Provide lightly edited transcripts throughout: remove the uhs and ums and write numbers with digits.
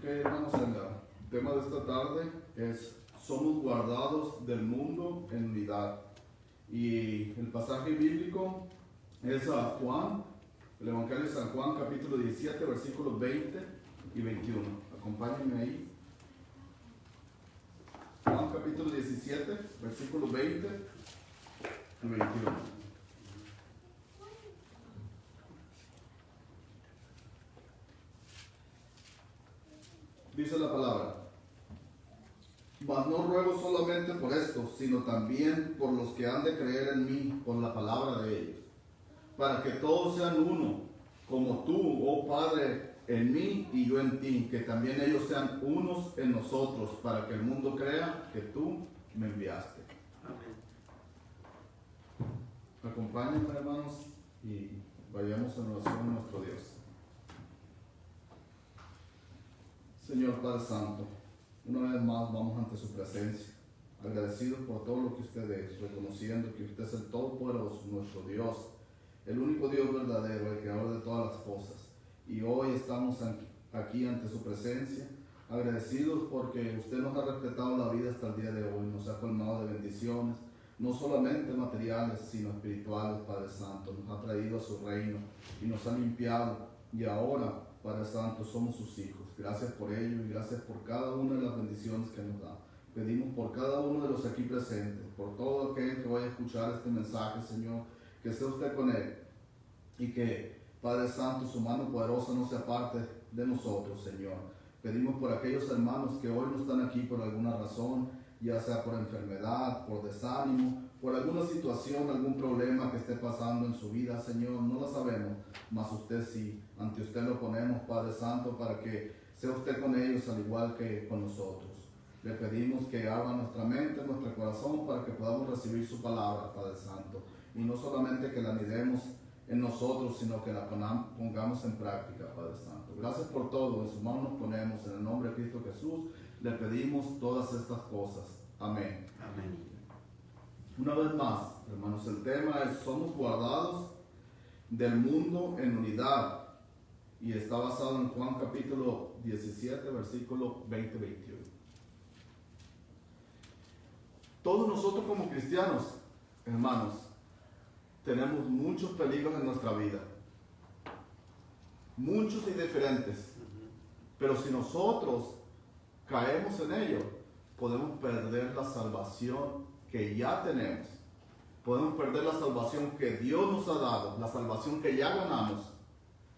Ok, hermanos, el tema de esta tarde es: somos guardados del mundo en unidad. Y el pasaje bíblico es a Juan, el Evangelio de San Juan, capítulo 17, versículos 20 y 21. Acompáñenme ahí. Juan, capítulo 17, versículos 20 y 21. Dice la palabra: mas no ruego solamente por esto, sino también por los que han de creer en mí por la palabra de ellos, para que todos sean uno, como tú, oh Padre, en mí y yo en ti, que también ellos sean unos en nosotros, para que el mundo crea que tú me enviaste. Amén. Acompáñenme, hermanos, y vayamos en oración a nuestro Dios. Señor Padre Santo, una vez más vamos ante su presencia, agradecidos por todo lo que usted es, reconociendo que usted es el Todopoderoso, nuestro Dios, el único Dios verdadero, el creador de todas las cosas. Y hoy estamos aquí ante su presencia, agradecidos porque usted nos ha respetado la vida hasta el día de hoy, nos ha colmado de bendiciones, no solamente materiales, sino espirituales, Padre Santo. Nos ha traído a su reino y nos ha limpiado, y ahora, Padre Santo, somos sus hijos. Gracias por ello y gracias por cada una de las bendiciones que nos da. Pedimos por cada uno de los aquí presentes, por todo aquel que vaya a escuchar este mensaje, Señor, que sea usted con él, y que, Padre Santo, su mano poderosa no se aparte de nosotros, Señor. Pedimos por aquellos hermanos que hoy no están aquí por alguna razón, ya sea por enfermedad, por desánimo, por alguna situación, algún problema que esté pasando en su vida, Señor, no lo sabemos, mas usted sí. Ante usted lo ponemos, Padre Santo, para que sea usted con ellos al igual que con nosotros. Le pedimos que abra nuestra mente, nuestro corazón, para que podamos recibir su palabra, Padre Santo, y no solamente que la miremos en nosotros, sino que la pongamos en práctica, Padre Santo. Gracias por todo, en sus manos nos ponemos, en el nombre de Cristo Jesús, le pedimos todas estas cosas. Amén. Amén. Una vez más, hermanos, el tema es: somos guardados del mundo en unidad, y está basado en Juan capítulo 17, versículo 20-21. Todos nosotros como cristianos, hermanos, tenemos muchos peligros en nuestra vida, muchos y diferentes, pero si nosotros caemos en ello, podemos perder la salvación que ya tenemos, podemos perder la salvación que Dios nos ha dado, la salvación que ya ganamos,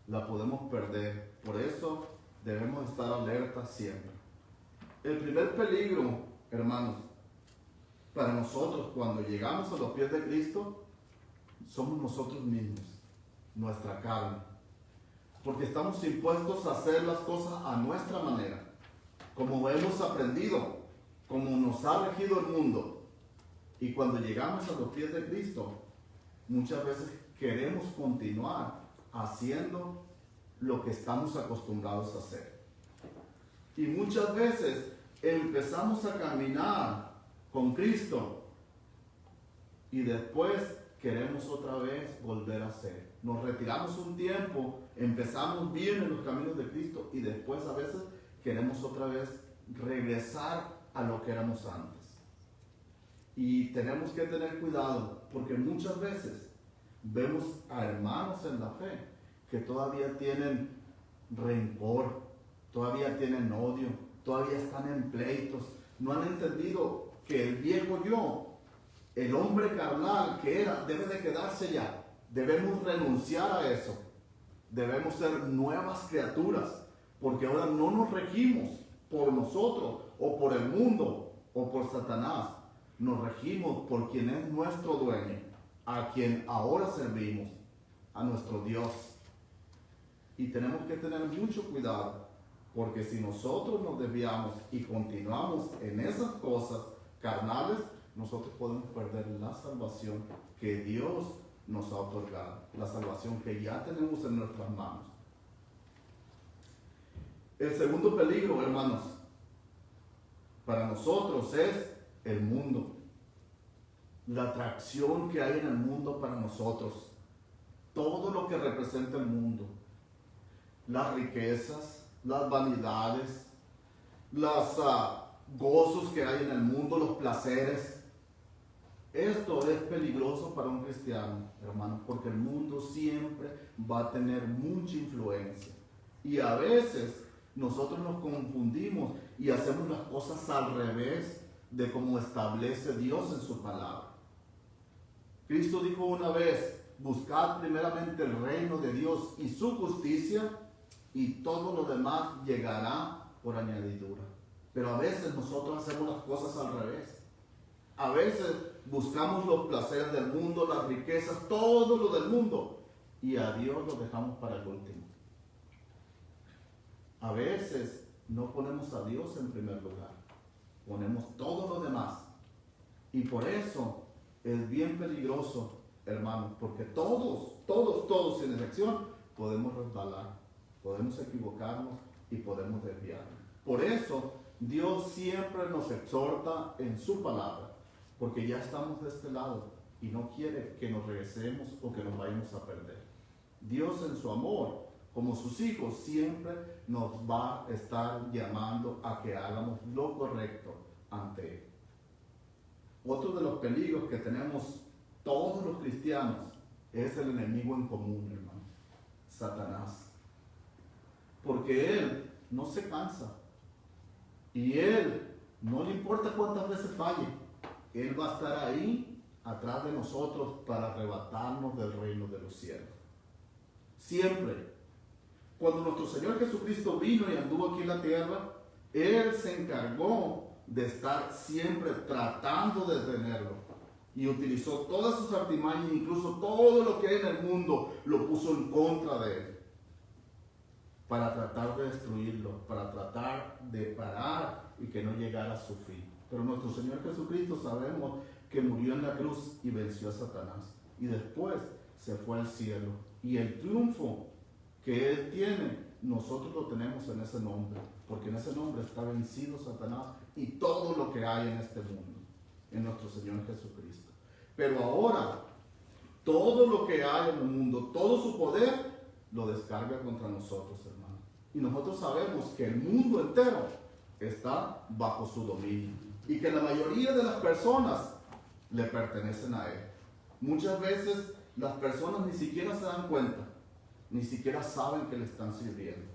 la podemos perder. Por eso debemos estar alertas siempre. El primer peligro, hermanos, para nosotros cuando llegamos a los pies de Cristo, somos nosotros mismos, nuestra carne, porque estamos impuestos a hacer las cosas a nuestra manera, como hemos aprendido, como nos ha regido el mundo. Y cuando llegamos a los pies de Cristo, muchas veces queremos continuar haciendo lo que estamos acostumbrados a hacer. Y muchas veces empezamos a caminar con Cristo y después queremos otra vez volver a hacer. Nos retiramos un tiempo, empezamos bien en los caminos de Cristo y después a veces queremos otra vez regresar a lo que éramos antes. Y tenemos que tener cuidado, porque muchas veces vemos a hermanos en la fe que todavía tienen rencor, todavía tienen odio, todavía están en pleitos, no han entendido que el viejo yo, el hombre carnal que era, debe de quedarse ya. Debemos renunciar a eso. Debemos ser nuevas criaturas, porque ahora no nos regimos por nosotros o por el mundo o por Satanás. Nos regimos por quien es nuestro dueño, a quien ahora servimos, a nuestro Dios. Y tenemos que tener mucho cuidado, porque si nosotros nos desviamos y continuamos en esas cosas carnales, nosotros podemos perder la salvación que Dios nos ha otorgado, la salvación que ya tenemos en nuestras manos. El segundo peligro, hermanos, para nosotros es el mundo, la atracción que hay en el mundo para nosotros, todo lo que representa el mundo, las riquezas, las vanidades, los gozos que hay en el mundo, los placeres. Esto es peligroso para un cristiano, hermano, porque el mundo siempre va a tener mucha influencia. Y a veces nosotros nos confundimos y hacemos las cosas al revés de como establece Dios en su palabra. Cristo dijo una vez: buscad primeramente el reino de Dios y su justicia, y todo lo demás llegará por añadidura. Pero a veces nosotros hacemos las cosas al revés. A veces buscamos los placeres del mundo, las riquezas, todo lo del mundo, y a Dios lo dejamos para el último. A veces no ponemos a Dios en primer lugar, ponemos todo lo demás. Y por eso es bien peligroso, hermanos, porque todos sin excepción podemos resbalar, podemos equivocarnos y podemos desviarnos. Por eso Dios siempre nos exhorta en su palabra, porque ya estamos de este lado y no quiere que nos regresemos o que nos vayamos a perder. Dios en su amor, como sus hijos, siempre nos va a estar llamando a que hagamos lo correcto ante Él. Otro de los peligros que tenemos todos los cristianos es el enemigo en común, hermano, Satanás. Porque él no se cansa y él no le importa cuántas veces falle, él va a estar ahí atrás de nosotros para arrebatarnos del reino de los cielos. Siempre. Cuando nuestro Señor Jesucristo vino y anduvo aquí en la tierra, Él se encargó de estar siempre tratando de detenerlo. Y utilizó todas sus artimañas, incluso todo lo que hay en el mundo, lo puso en contra de Él. Para tratar de destruirlo, para tratar de parar y que no llegara a su fin. Pero nuestro Señor Jesucristo sabemos que murió en la cruz y venció a Satanás. Y después se fue al cielo. Y el triunfo que Él tiene, nosotros lo tenemos en ese nombre, porque en ese nombre está vencido Satanás y todo lo que hay en este mundo, en nuestro Señor Jesucristo. Pero ahora, todo lo que hay en el mundo, todo su poder, lo descarga contra nosotros, hermano. Y nosotros sabemos que el mundo entero está bajo su dominio y que la mayoría de las personas le pertenecen a Él. Muchas veces las personas ni siquiera se dan cuenta, ni siquiera saben que le están sirviendo.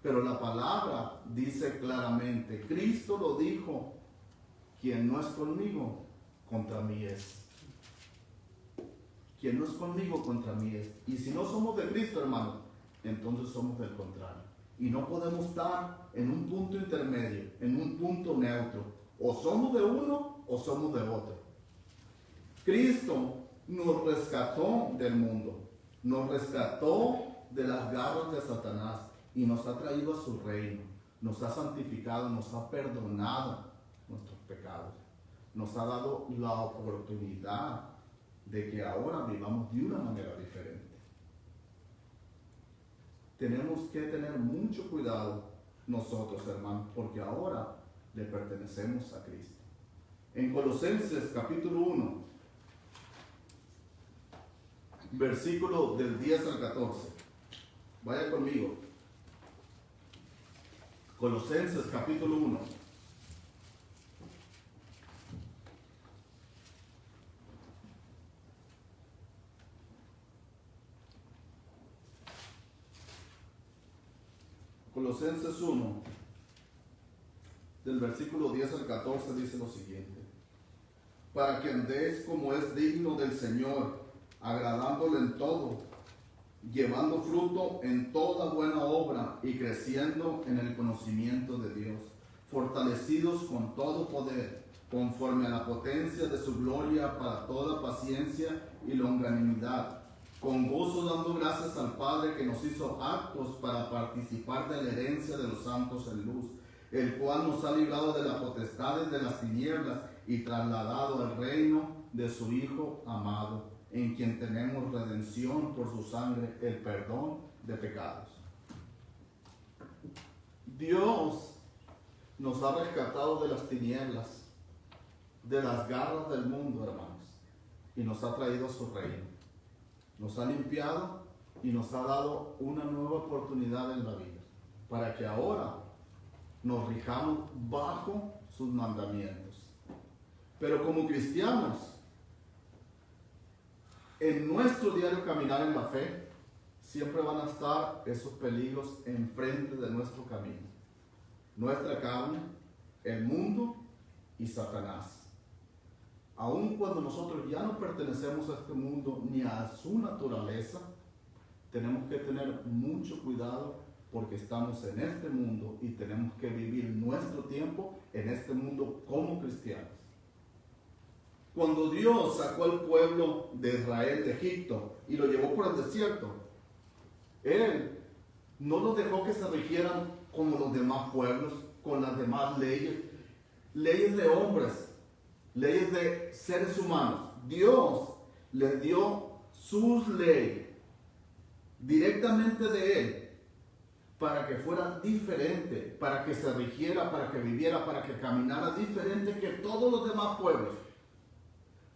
Pero la palabra dice claramente, Cristo lo dijo: quien no es conmigo, contra mí es. Quien no es conmigo, contra mí es. Y si no somos de Cristo, hermano, entonces somos del contrario. Y no podemos estar en un punto intermedio, en un punto neutro. O somos de uno o somos de otro. Cristo nos rescató del mundo, nos rescató de las garras de Satanás y nos ha traído a su reino, nos ha santificado, nos ha perdonado nuestros pecados, nos ha dado la oportunidad de que ahora vivamos de una manera diferente. Tenemos que tener mucho cuidado nosotros, hermanos, porque ahora le pertenecemos a Cristo. En Colosenses capítulo 1, versículo del 10 al 14. Vaya conmigo. Colosenses capítulo 1. Colosenses 1, del versículo 10 al 14, dice lo siguiente: para que andéis como es digno del Señor, agradándole en todo, llevando fruto en toda buena obra y creciendo en el conocimiento de Dios, fortalecidos con todo poder, conforme a la potencia de su gloria, para toda paciencia y longanimidad, con gozo dando gracias al Padre que nos hizo aptos para participar de la herencia de los santos en luz, el cual nos ha librado de las potestades de las tinieblas y trasladado al reino de su Hijo amado, en quien tenemos redención por su sangre, el perdón de pecados. Dios nos ha rescatado de las tinieblas, de las garras del mundo, hermanos, y nos ha traído a su reino. Nos ha limpiado y nos ha dado una nueva oportunidad en la vida, para que ahora nos rijamos bajo sus mandamientos. Pero como cristianos, en nuestro diario caminar en la fe, siempre van a estar esos peligros enfrente de nuestro camino. Nuestra carne, el mundo y Satanás. Aun cuando nosotros ya no pertenecemos a este mundo ni a su naturaleza, tenemos que tener mucho cuidado porque estamos en este mundo y tenemos que vivir nuestro tiempo en este mundo como cristianos. Cuando Dios sacó al pueblo de Israel de Egipto y lo llevó por el desierto, Él no los dejó que se rigieran como los demás pueblos, con las demás leyes de hombres, leyes de seres humanos. Dios les dio sus leyes directamente de Él para que fuera diferente, para que se rigiera, para que viviera, para que caminara diferente que todos los demás pueblos.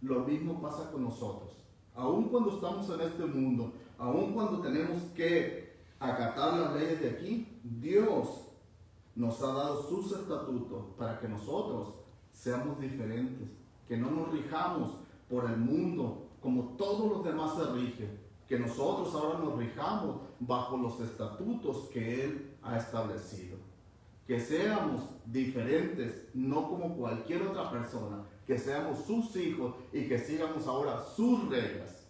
Lo mismo pasa con nosotros. Aun cuando estamos en este mundo, aun cuando tenemos que acatar las leyes de aquí, Dios nos ha dado sus estatutos para que nosotros seamos diferentes, que no nos rijamos por el mundo como todos los demás se rigen, que nosotros ahora nos rijamos bajo los estatutos que Él ha establecido, que seamos diferentes, no como cualquier otra persona, que seamos sus hijos y que sigamos ahora sus reglas.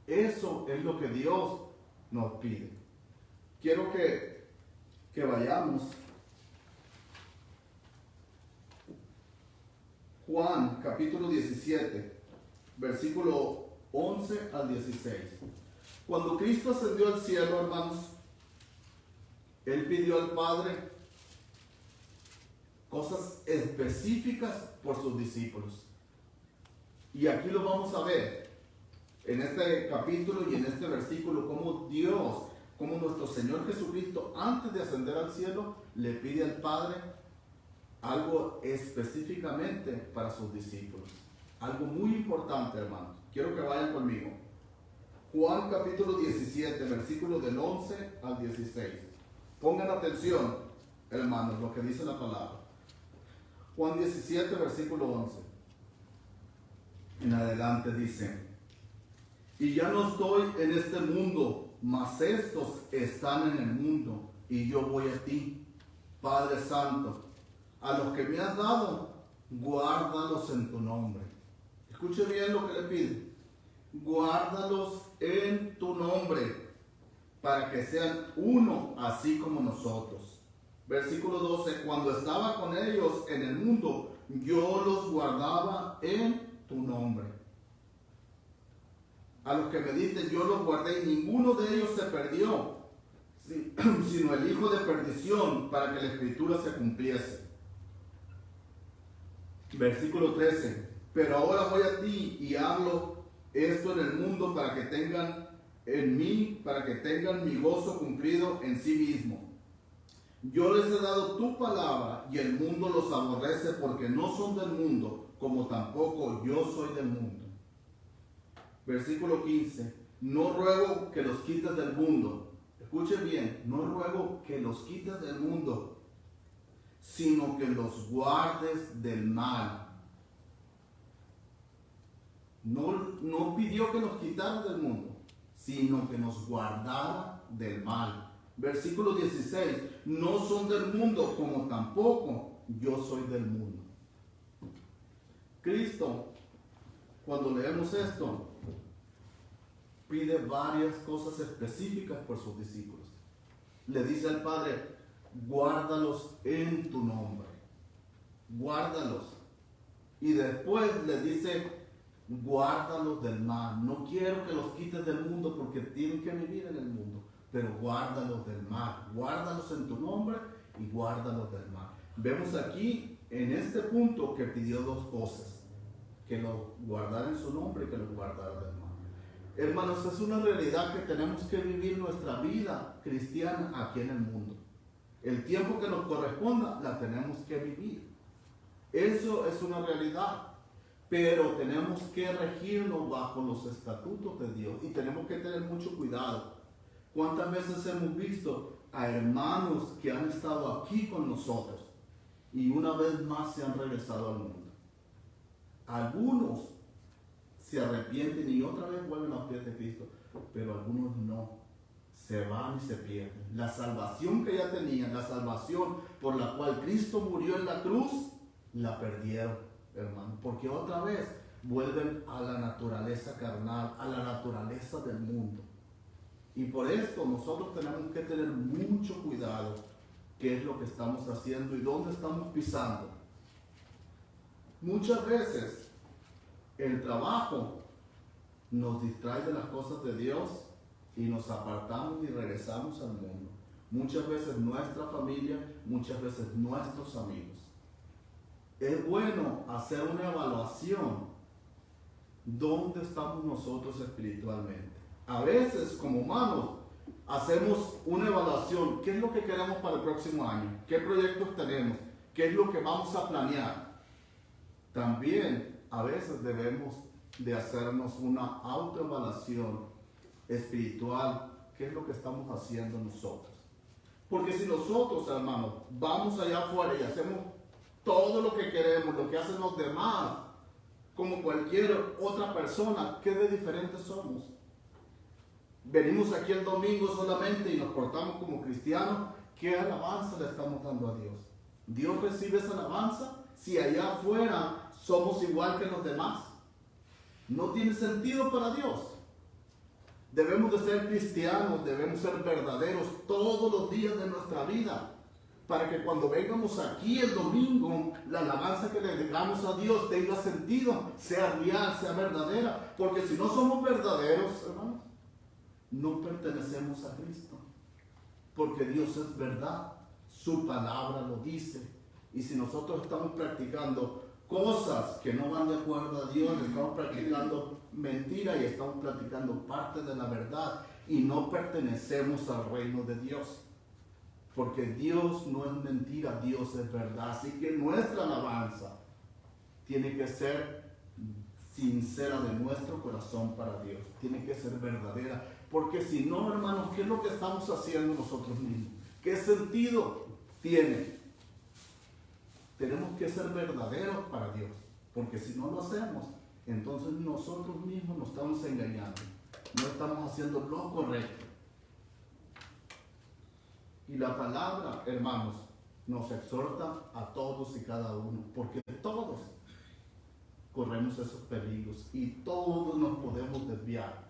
Eso es lo que Dios nos pide. Quiero que vayamos Juan capítulo 17, versículo 11 al 16. Cuando Cristo ascendió al cielo, hermanos, Él pidió al Padre cosas específicas por sus discípulos. Y aquí lo vamos a ver en este capítulo y en este versículo, cómo Dios, como nuestro Señor Jesucristo, antes de ascender al cielo, le pide al Padre algo específicamente para sus discípulos. Algo muy importante, hermanos. Quiero que vayan conmigo. Juan capítulo 17, versículos del 11 al 16. Pongan atención, hermanos, lo que dice la palabra. Juan 17, versículo 11. En adelante dice: y ya no estoy en este mundo, mas estos están en el mundo, y yo voy a ti, Padre Santo. A los que me has dado, guárdalos en tu nombre. Escuche bien lo que le pide. Guárdalos en tu nombre, para que sean uno, así como nosotros. Versículo 12. Cuando estaba con ellos en el mundo, yo los guardaba en tu nombre. A los que me diste, yo los guardé, y ninguno de ellos se perdió, sino el hijo de perdición, para que la escritura se cumpliese. Versículo 13. Pero ahora voy a ti y hablo esto en el mundo para que tengan en mí, para que tengan mi gozo cumplido en sí mismo. Yo les he dado tu palabra y el mundo los aborrece porque no son del mundo, como tampoco yo soy del mundo. Versículo 15. No ruego que los quites del mundo. Escuchen bien, no ruego que los quites del mundo, sino que los guardes del mal. No pidió que nos quitaran del mundo, sino que nos guardara del mal. Versículo 16. No son del mundo, como tampoco yo soy del mundo. Cristo, cuando leemos esto, pide varias cosas específicas por sus discípulos. Le dice al Padre: guárdalos en tu nombre. Guárdalos. Y después le dice: guárdalos del mal. No quiero que los quites del mundo porque tienen que vivir en el mundo, pero guárdalos del mal. Guárdalos en tu nombre y guárdalos del mal. Vemos aquí en este punto que pidió dos cosas: que los guardara en su nombre y que los guardara del mal. Hermanos, es una realidad que tenemos que vivir nuestra vida cristiana aquí en el mundo. El tiempo que nos corresponda la tenemos que vivir. Eso es una realidad. Pero tenemos que regirnos bajo los estatutos de Dios y tenemos que tener mucho cuidado. ¿Cuántas veces hemos visto a hermanos que han estado aquí con nosotros y una vez más se han regresado al mundo? Algunos se arrepienten y otra vez vuelven a los pies de Cristo, pero algunos no. Se van y se pierden. La salvación que ya tenían, la salvación por la cual Cristo murió en la cruz, la perdieron, hermano, porque otra vez vuelven a la naturaleza carnal, a la naturaleza del mundo. Y por esto nosotros tenemos que tener mucho cuidado qué es lo que estamos haciendo y dónde estamos pisando. Muchas veces el trabajo nos distrae de las cosas de Dios y nos apartamos y regresamos al mundo. Muchas veces nuestra familia, muchas veces nuestros amigos. Es bueno hacer una evaluación. ¿Dónde estamos nosotros espiritualmente? A veces, como humanos, hacemos una evaluación. ¿Qué es lo que queremos para el próximo año? ¿Qué proyectos tenemos? ¿Qué es lo que vamos a planear? También, a veces debemos de hacernos una autoevaluación espiritual. ¿Qué es lo que estamos haciendo nosotros? Porque si nosotros, hermanos, vamos allá afuera y hacemos todo lo que queremos, lo que hacen los demás, como cualquier otra persona, ¿qué de diferentes somos? Venimos aquí el domingo solamente y nos portamos como cristianos. ¿Qué alabanza le estamos dando a Dios? ¿Dios recibe esa alabanza si allá afuera somos igual que los demás? No tiene sentido para Dios. Debemos de ser cristianos, debemos ser verdaderos todos los días de nuestra vida, para que cuando vengamos aquí el domingo, la alabanza que le damos a Dios tenga sentido, sea real, sea verdadera. Porque si no somos verdaderos, hermanos, no pertenecemos a Cristo. Porque Dios es verdad, su palabra lo dice. Y si nosotros estamos practicando cosas que no van de acuerdo a Dios, estamos practicando mentira y estamos practicando parte de la verdad y no pertenecemos al reino de Dios. Porque Dios no es mentira, Dios es verdad. Así que nuestra alabanza tiene que ser sincera de nuestro corazón para Dios. Tiene que ser verdadera. Porque si no, hermanos, ¿qué es lo que estamos haciendo nosotros mismos? ¿Qué sentido tiene? Tenemos que ser verdaderos para Dios. Porque si no lo hacemos, entonces nosotros mismos nos estamos engañando. No estamos haciendo lo correcto. Y la palabra, hermanos, nos exhorta a todos y cada uno, porque todos corremos esos peligros y todos nos podemos desviar.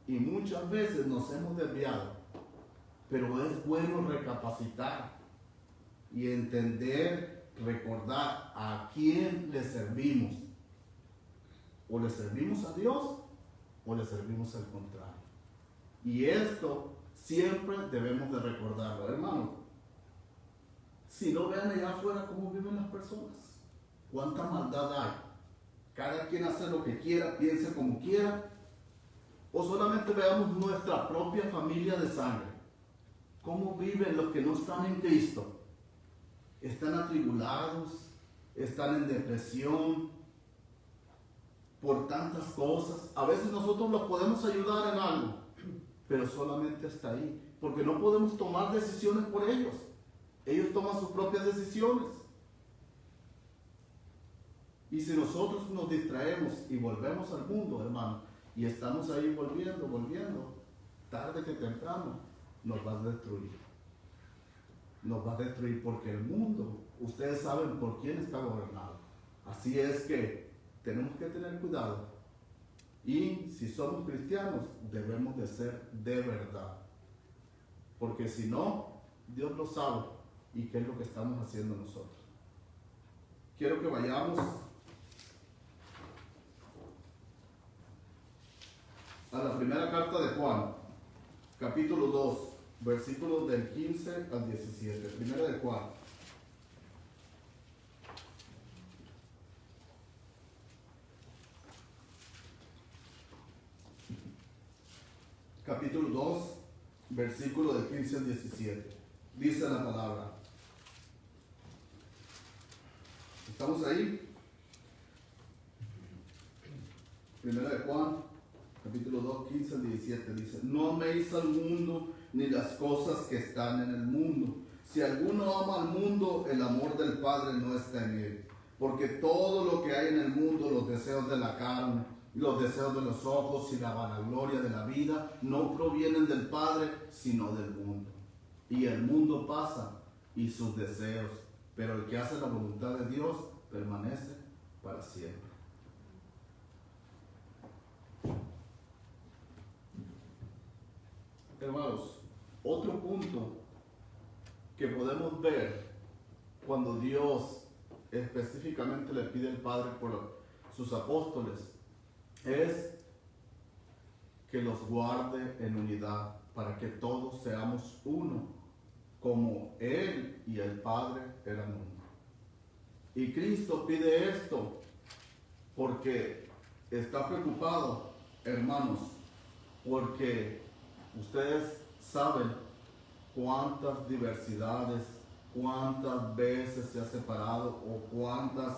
Y muchas veces nos hemos desviado, pero es bueno recapacitar y entender, recordar a quién le servimos. O le servimos a Dios o le servimos al contrario. Y esto siempre debemos de recordarlo, hermano. Si no, vean allá afuera cómo viven las personas. Cuánta maldad hay. Cada quien hace lo que quiera, piense como quiera. O solamente veamos nuestra propia familia de sangre. Cómo viven los que no están en Cristo. Están atribulados, están en depresión por tantas cosas. A veces nosotros los podemos ayudar en algo, pero solamente hasta ahí, porque no podemos tomar decisiones por ellos. Ellos toman sus propias decisiones. Y si nosotros nos distraemos y volvemos al mundo, hermano, y estamos ahí volviendo, tarde que temprano, nos va a destruir. Nos va a destruir porque el mundo, ustedes saben por quién está gobernado. Así es que tenemos que tener cuidado. Y si somos cristianos, debemos de ser de verdad. Porque si no, Dios lo sabe. ¿Y qué es lo que estamos haciendo nosotros? Quiero que vayamos a la primera carta de Juan, capítulo 2, versículos del 15 al 17. Primera de Juan. Capítulo 2, versículo del 15 al 17. Dice la palabra. ¿Estamos ahí? Primera de Juan, capítulo 2, 15 al 17 dice, no améis al mundo ni las cosas que están en el mundo. Si alguno ama al mundo, el amor del Padre no está en él. Porque todo lo que hay en el mundo, los deseos de la carne, los deseos de los ojos y la vanagloria de la vida, no provienen del Padre, sino del mundo. Y el mundo pasa y sus deseos, pero el que hace la voluntad de Dios permanece para siempre. Hermanos, otro punto que podemos ver cuando Dios específicamente le pide al Padre por sus apóstoles es que los guarde en unidad para que todos seamos uno, como Él y el Padre eran uno. Y Cristo pide esto porque está preocupado, hermanos, porque ustedes saben cuántas diversidades, cuántas veces se ha separado o cuántas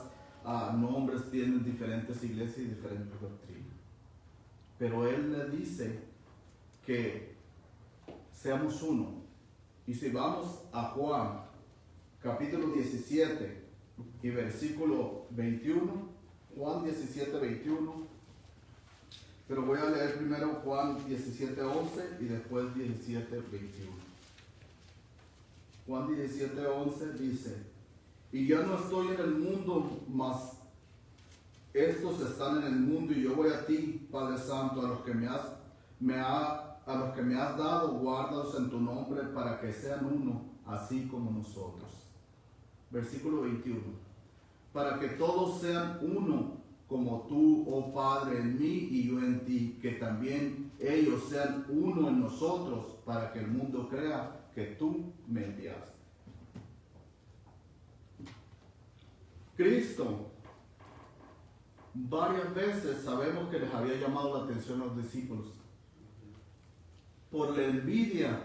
nombres tienen diferentes iglesias y diferentes doctrinas. Pero Él le dice que seamos uno. Y si vamos a Juan, capítulo 17 y versículo 21, Juan 17, 21, pero voy a leer primero Juan 17, 11 y después 17, 21. Juan 17, 11 dice, y ya no estoy en el mundo, mas estos están en el mundo, y yo voy a ti, Padre Santo, a los que me has dado, guárdalos en tu nombre, para que sean uno, así como nosotros. Versículo 21. Para que todos sean uno, como tú, oh Padre, en mí y yo en ti, que también ellos sean uno en nosotros, para que el mundo crea que tú me enviaste. Cristo varias veces sabemos que les había llamado la atención a los discípulos por la envidia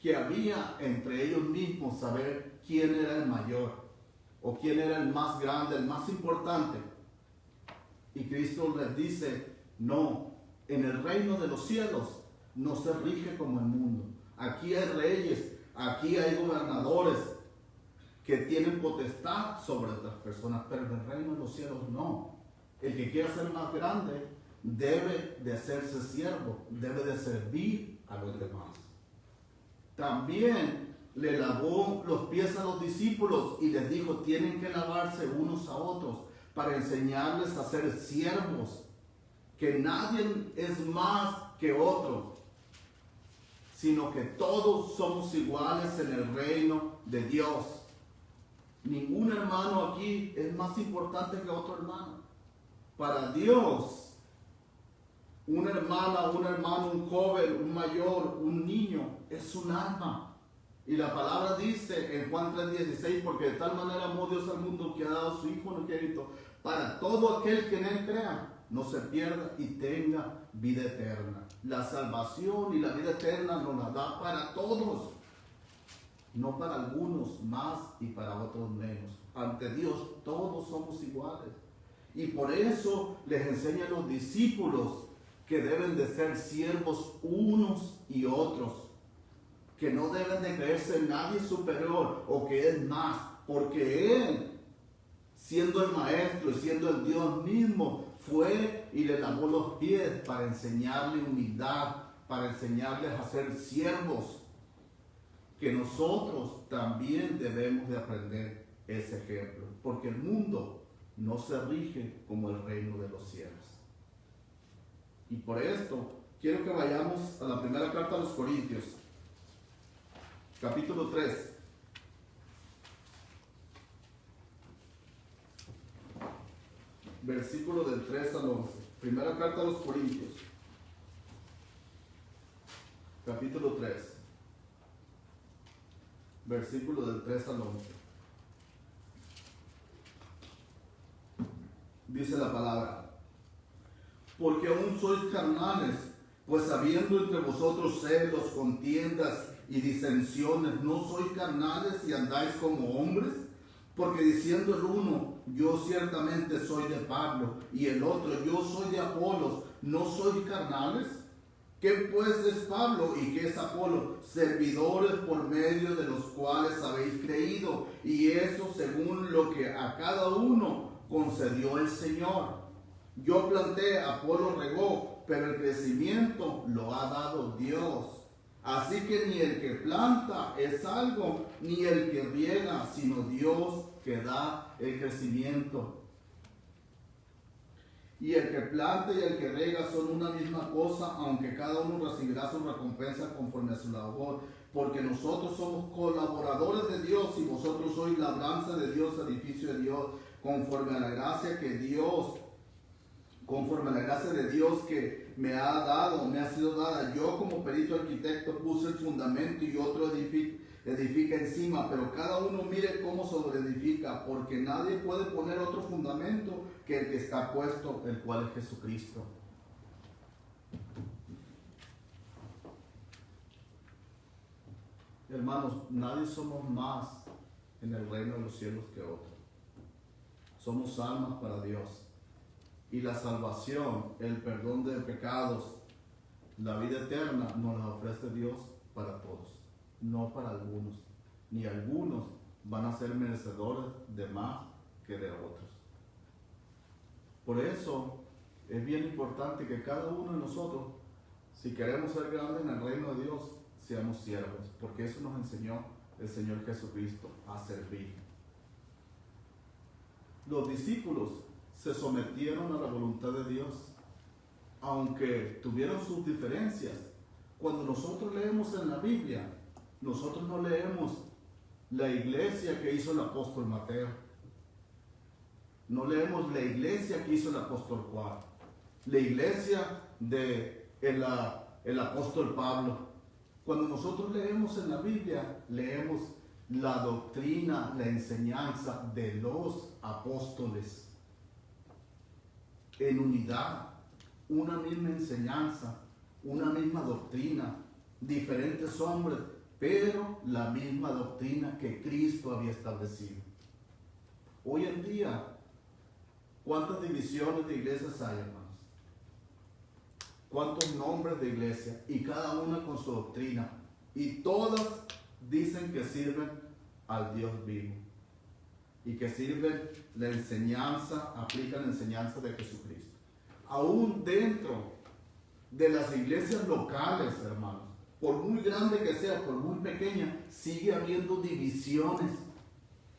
que había entre ellos mismos, saber quién era el mayor o quién era el más grande, el más importante. Y Cristo les dice, no, en el reino de los cielos no se rige como el mundo. Aquí hay reyes, aquí hay gobernadores que tienen potestad sobre otras personas, pero en el reino de los cielos no. El que quiera ser más grande debe de hacerse siervo, debe de servir a los demás. También le lavó los pies a los discípulos y les dijo, tienen que lavarse unos a otros para enseñarles a ser siervos, que nadie es más que otro, sino que todos somos iguales en el reino de Dios. Ningún hermano aquí es más importante que otro hermano. Para Dios, una hermana, un hermano, un joven, un mayor, un niño, es un alma. Y la palabra dice en Juan 3:16, porque de tal manera amó Dios al mundo que ha dado a su Hijo unigénito, para todo aquel que en Él crea, no se pierda y tenga vida eterna. La salvación y la vida eterna nos la da para todos, no para algunos más y para otros menos. Ante Dios todos somos iguales. Y por eso les enseña a los discípulos que deben de ser siervos unos y otros, que no deben de creerse en nadie superior o que es más, porque Él, siendo el Maestro y siendo el Dios mismo, fue y le lavó los pies para enseñarle humildad, para enseñarles a ser siervos, que nosotros también debemos de aprender ese ejemplo, porque el mundo no se rige como el reino de los cielos. Y por esto quiero que vayamos a la primera carta a los Corintios, capítulo 3. Versículo del 3 al 11. Primera carta a los Corintios, capítulo 3, versículo del 3 al 11. Dice la palabra, porque aún sois carnales, pues habiendo entre vosotros celos, contiendas y disensiones, ¿no sois carnales y andáis como hombres? Porque diciendo el uno, yo ciertamente soy de Pablo, y el otro, yo soy de Apolos, ¿no sois carnales? ¿Qué pues es Pablo y qué es Apolo? Servidores por medio de los cuales habéis creído, y eso según lo que a cada uno concedió el Señor. Yo planté, Apolo regó, pero el crecimiento lo ha dado Dios. Así que ni el que planta es algo, ni el que riega, sino Dios que da el crecimiento. Y el que planta y el que riega son una misma cosa, aunque cada uno recibirá su recompensa conforme a su labor. Porque nosotros somos colaboradores de Dios y vosotros sois labranza de Dios, edificio de Dios, conforme a la gracia de Dios que me ha dado, me ha sido dada. Yo como perito arquitecto puse el fundamento y otro edifica encima, pero cada uno mire cómo sobreedifica, porque nadie puede poner otro fundamento que el que está puesto, el cual es Jesucristo. Hermanos, nadie somos más en el reino de los cielos que otro. Somos almas para Dios. Y la salvación, el perdón de pecados, la vida eterna nos la ofrece Dios para todos, no para algunos. Ni algunos van a ser merecedores de más que de otros. Por eso es bien importante que cada uno de nosotros, si queremos ser grandes en el reino de Dios, seamos siervos, porque eso nos enseñó el Señor Jesucristo, a servir. Los discípulos se sometieron a la voluntad de Dios, aunque tuvieron sus diferencias. Cuando nosotros leemos en la Biblia, nosotros no leemos la iglesia que hizo el apóstol Mateo, no leemos la iglesia que hizo el apóstol Juan, la iglesia de el apóstol Pablo. Cuando nosotros leemos en la Biblia, leemos la doctrina, la enseñanza de los apóstoles en unidad, una misma enseñanza, una misma doctrina, diferentes hombres, pero la misma doctrina que Cristo había establecido. Hoy en día, ¿cuántas divisiones de iglesias hay, hermanos? ¿Cuántos nombres de iglesia? Y cada una con su doctrina. Y todas dicen que sirven al Dios vivo. Y que sirven la enseñanza, aplican la enseñanza de Jesucristo. Aún dentro de las iglesias locales, hermanos, por muy grande que sea, por muy pequeña, sigue habiendo divisiones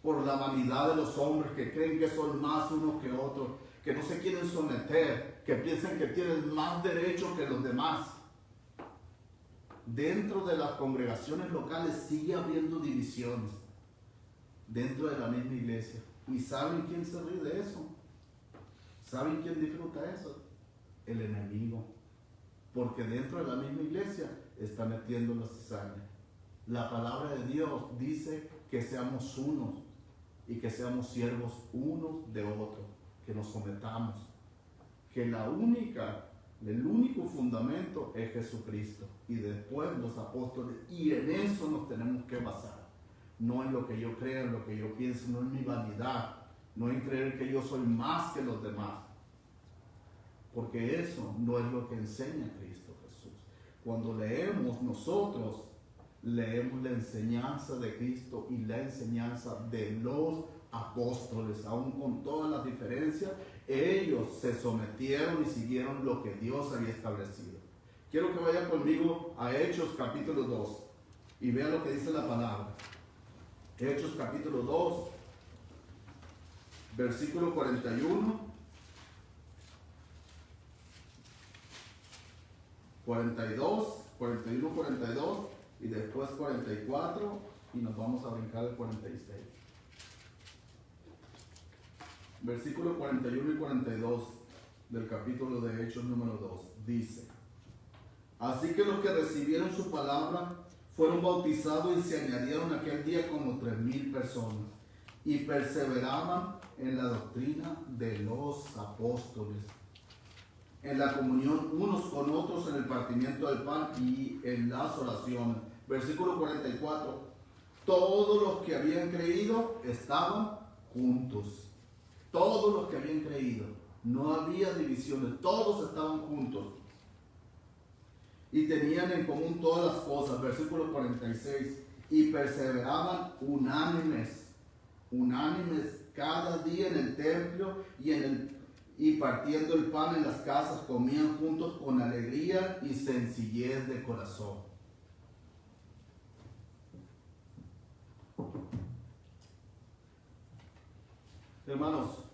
por la vanidad de los hombres que creen que son más unos que otros, que no se quieren someter, que piensan que tienen más derecho que los demás. Dentro de las congregaciones locales sigue habiendo divisiones dentro de la misma iglesia. ¿Y saben quién se ríe de eso? ¿Saben quién disfruta eso? El enemigo. Porque dentro de la misma iglesia está metiendo la cizaña. La palabra de Dios dice que seamos unos y que seamos siervos unos de otros, que nos sometamos, que el único fundamento es Jesucristo y después los apóstoles, y en eso nos tenemos que basar. No en lo que yo crea, en lo que yo pienso, no en mi vanidad, no en creer que yo soy más que los demás, porque eso no es lo que enseña Cristo Jesús. Cuando leemos nosotros, leemos la enseñanza de Cristo y la enseñanza de los apóstoles, aún con todas las diferencias, ellos se sometieron y siguieron lo que Dios había establecido. Quiero que vaya conmigo a Hechos capítulo 2 y vea lo que dice la palabra. Hechos capítulo 2, versículo 41, 42, 41, 42 y después 44 y nos vamos a brincar el 46. Versículo 41 y 42 del capítulo de Hechos número 2 dice: así que los que recibieron su palabra fueron bautizados y se añadieron aquel día como 3,000 personas y perseveraban en la doctrina de los apóstoles, en la comunión unos con otros, en el partimiento del pan y en las oraciones. Versículo 44, todos los que habían creído estaban juntos. Todos los que habían creído, no había divisiones, todos estaban juntos. y tenían en común todas las cosas, versículo 46, y perseveraban unánimes cada día en el templo y partiendo el pan en las casas, comían juntos con alegría y sencillez de corazón. Hermanos,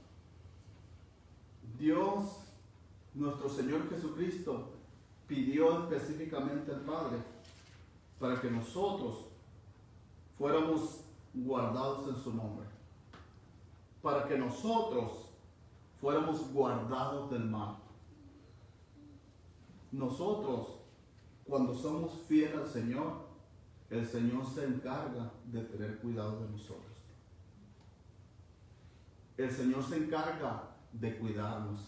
Dios, nuestro Señor Jesucristo, pidió específicamente al Padre para que nosotros fuéramos guardados en su nombre, para que nosotros fuéramos guardados del mal. Nosotros, cuando somos fieles al Señor, el Señor se encarga de tener cuidado de nosotros. El Señor se encarga de cuidarnos.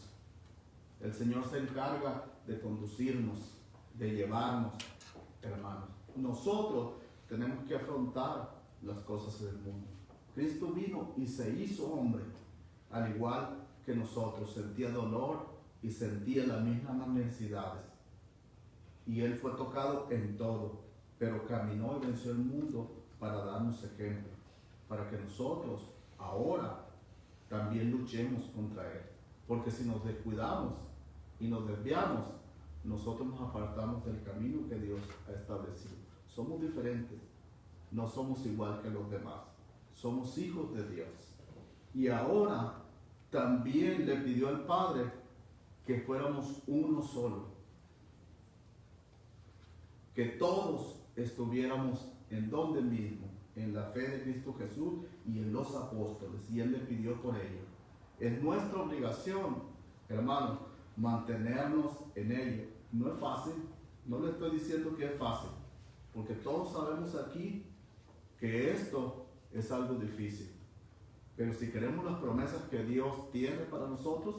El Señor se encarga de conducirnos, de llevarnos, hermanos. Nosotros tenemos que afrontar las cosas del mundo. Cristo vino y se hizo hombre, al igual que nosotros. Sentía dolor y sentía las mismas necesidades. Y Él fue tocado en todo, pero caminó y venció el mundo para darnos ejemplo, para que nosotros ahora también luchemos contra Él. Porque si nos descuidamos y nos desviamos, nosotros nos apartamos del camino que Dios ha establecido. Somos diferentes, no somos igual que los demás, somos hijos de Dios. Y ahora también le pidió al Padre que fuéramos uno solo, que todos estuviéramos en donde mismo, en la fe de Cristo Jesús y en los apóstoles, y Él le pidió por ello. Es nuestra obligación, hermanos, mantenernos en ello. No es fácil, no le estoy diciendo que es fácil, porque todos sabemos aquí que esto es algo difícil. Pero si queremos las promesas que Dios tiene para nosotros,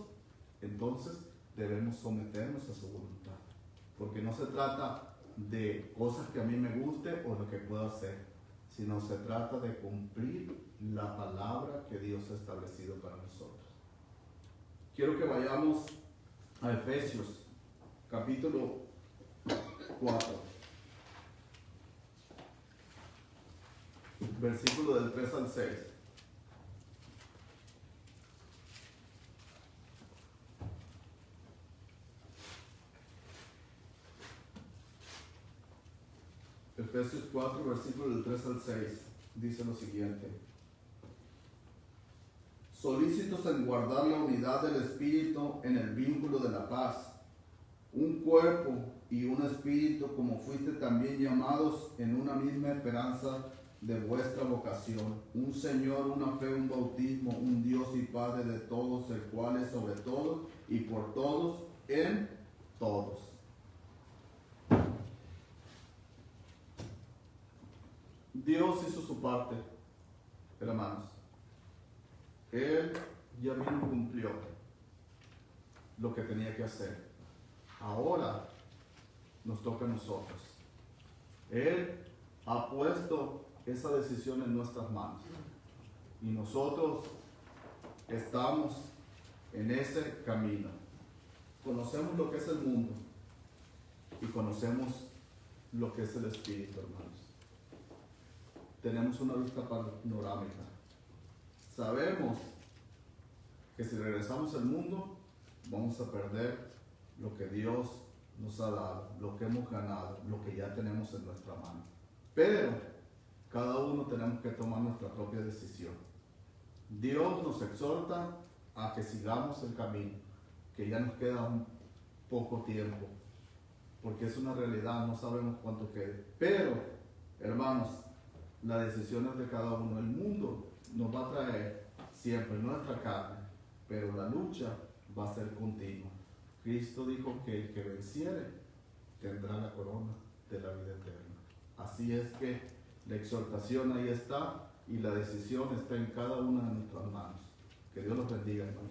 entonces debemos someternos a su voluntad. Porque no se trata de cosas que a mí me guste o lo que puedo hacer, sino se trata de cumplir la palabra que Dios ha establecido para nosotros. Quiero que vayamos a Efesios, capítulo 4, versículo del 3 al 6. Efesios 4, versículo del 3 al 6, dice lo siguiente: solícitos en guardar la unidad del Espíritu en el vínculo de la paz, un cuerpo y un espíritu, como fuiste también llamados en una misma esperanza de vuestra vocación, un Señor, una fe, un bautismo, un Dios y Padre de todos, el cual es sobre todos y por todos, en todos. Dios hizo su parte, hermanos. Él ya vino y cumplió lo que tenía que hacer. Ahora nos toca a nosotros. Él ha puesto esa decisión en nuestras manos. Y nosotros estamos en ese camino. Conocemos lo que es el mundo y conocemos lo que es el Espíritu, hermanos. Tenemos una vista panorámica. Sabemos que si regresamos al mundo, vamos a perder lo que Dios nos ha dado, lo que hemos ganado, lo que ya tenemos en nuestra mano. Pero cada uno tenemos que tomar nuestra propia decisión. Dios nos exhorta a que sigamos el camino, que ya nos queda un poco tiempo, porque es una realidad, no sabemos cuánto quede. Pero, hermanos, la decisión es de cada uno. El mundo nos va a traer siempre nuestra carne, pero la lucha va a ser continua. Cristo dijo que el que venciere tendrá la corona de la vida eterna. Así es que la exhortación ahí está y la decisión está en cada una de nuestras manos. Que Dios los bendiga, hermanos.